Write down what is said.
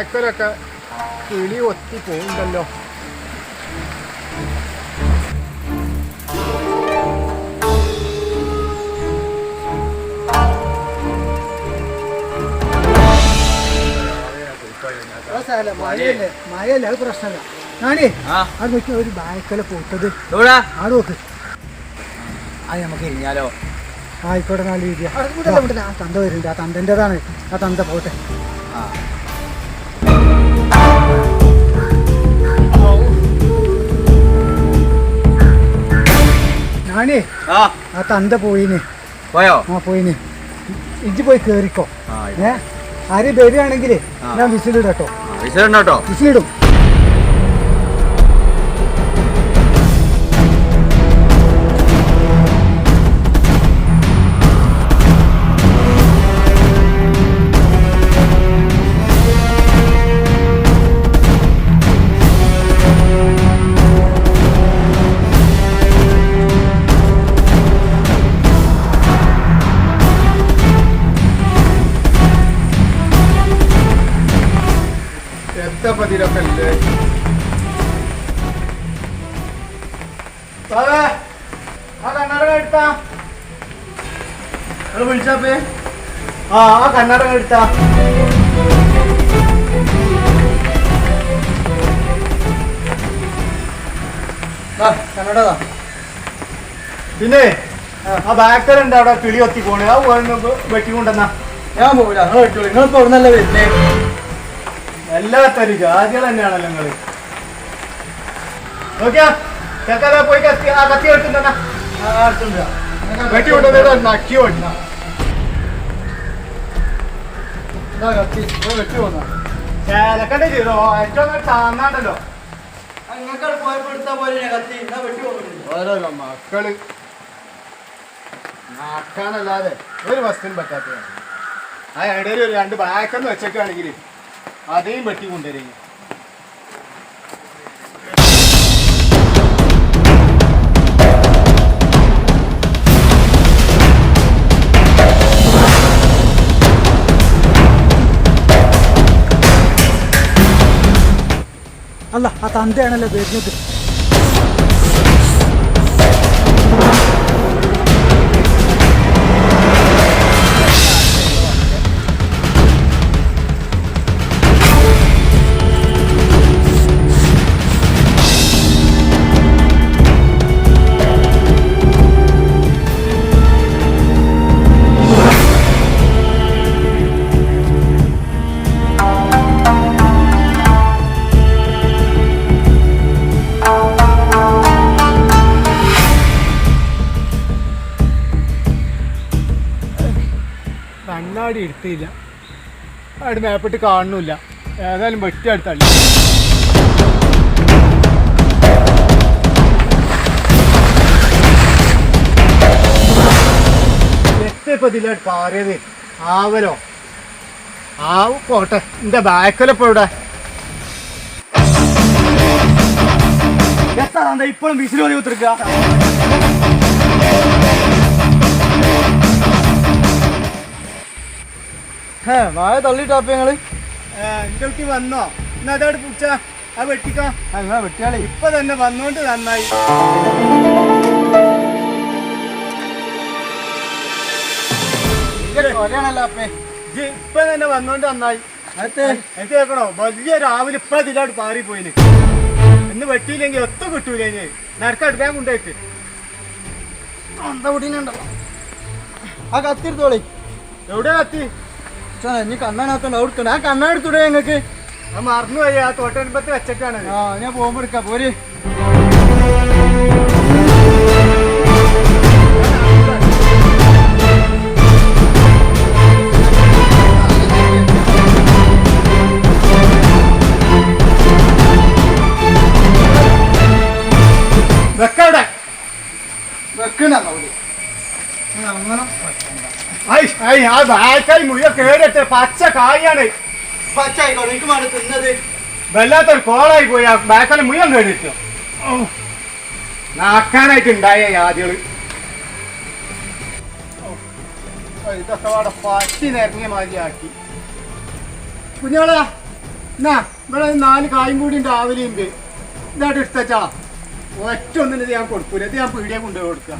ബാക്കലൊക്കെ കിളി ഒത്തി പോകണ്ടല്ലോ. മഴയല്ലേ അത് പ്രശ്നമല്ല. ഞാനേ അത് നോക്കി ഒരു ബാക്കല പോട്ടത് ആട് നോക്ക്. അത് നമുക്ക് ഇരിഞ്ഞാലോ? ആയിക്കോട്ടെ, നല്ല രീതിയാ. ആ തന്ത വരുന്നുണ്ട്, ആ തന്തൻ്റെതാണ്. ആ തന്ത പോട്ടെ. ഞാനേ ആ തന്ത പോയിന്. പോയോ? ആ പോയിന്. ഇജ്ജ് പോയി കേറിക്കോ. ആരും വരികയാണെങ്കിലേ ഞാൻ വിസിലിടും കേട്ടോ. വിസിലിടും. പതിലൊക്കെ അല്ലേ ആ കണ്ണാടക എടുത്താ വിളിച്ചപ്പേ. ആ കണ്ണാടക എടുത്താ. കണ്ണട. പിന്നെ ആ ബാക്കലുണ്ട് അവിടെ കിളി ഒത്തി പോണ്. ആ വെട്ടിക്കൊണ്ടെന്നാ. ഞാൻ പോകില്ല, നിങ്ങൾ വെട്ടോളൂ. നിങ്ങളിപ്പോ അവിടെ നല്ല വരുന്നേ. എല്ലാത്തരും ജാതികൾ തന്നെയാണല്ലോ നിങ്ങള്. നോക്കിയാ ചെക്കതാ പോയി കത്തി എടുത്തുണ്ടെന്നാ. വെട്ടി കൊണ്ടുവന്നിട്ട് നക്കി ഓടിന വെട്ടി പോന്ന ചേലക്കണ്ട ചെയ്തോ. ഏറ്റവും താന്നാണ്ടല്ലോ. ഓരോരോ മക്കള് നാക്കാനല്ലാതെ ഒരു വസ്തുവിനും പറ്റാത്തതാണ്. ആ ഇടയിൽ ഒരു 2 ബാക്കെന്ന് വെച്ചേക്കാണെങ്കിൽ അതേയും വെട്ടി കൊണ്ടുവരും. അല്ല ആ തന്തയാണല്ലോ വരുന്നത്. കണ്ണാടി എടുത്തില്ല, അവിടെ മേപ്പിട്ട് കാണുന്നില്ല. ഏതായാലും വെട്ടി അടുത്തല്ല. എത്തിയപ്പോ ഇതില്ല പാറിയത്. ആവലോ ആവും പോട്ടെ. എന്റെ ബാക്കലപ്പോ ഇവിടെ എത്താ ഇപ്പോഴും വിസിലോലി കുത്തിരിക്കുക. വായ തള്ളിട്ടാപ്പ ഞങ്ങള് എന്റെ വന്നോ? എന്നാ അതോട് പൂച്ച ആ വെട്ടിക്കാ. വെട്ടിയാളെ ഇപ്പൊ തന്നെ വന്നോണ്ട് നന്നായി. ഇപ്പൊ തന്നെ വന്നോണ്ട് നന്നായി. എനിക്ക് കേൾക്കണോ? വലിയ രാവിലെ ഇപ്പൊ ഇതിലോട്ട് പാറിപ്പോയിന്. എന്ന് വെട്ടിയില്ലെങ്കിൽ ഒത്തും കിട്ടൂല. ഇനി നരക്കടുക്കാൻ കൊണ്ടുപോയിട്ട് ആ കത്തിരുത്തോളി. എവിടെയാ കത്തി? ഇനി കണ്ണാനകത്തോണ്ട് അവിടെ ആ കണ്ണെടുത്തൂടെ ഞങ്ങക്ക്? ആ മറന്നുപോയി. ആ തോട്ടനുമ്പത്ത് വെച്ചിട്ടാണ്. ഞാൻ പോകുമ്പോ എടുക്കാം. പോര്. വെക്കവിടെ വെക്കണ ആ ബാക്കായി മുഴുവൻ കേടട്ടെ. പച്ച കായാണ്. പച്ചായിക്കോട്ടെ. എനിക്ക് മഴ തിന്നത് വല്ലാത്തൊരു കോളായി പോയി. ആ ബാക്കാലം മുഴുവൻ കേടിട്ടു. നാക്കാനായിട്ടുണ്ടായ ആദ്യകള് ഇതൊക്കെ അവിടെ പറ്റി നിരങ്ങിയ മാതിരി ആക്കി. കുഞ്ഞോളാ എന്നാ ഇവിടെ 4 കായും കൂടി രാവിലെ ഉണ്ട് ഇതായിട്ട് എടുത്തച്ചാ ഒറ്റ ഒന്നിന് ഇത് ഞാൻ കൊടുക്കൂല ഇത് ഞാൻ പീടിയെ കൊണ്ടുപോയി കൊടുക്കാം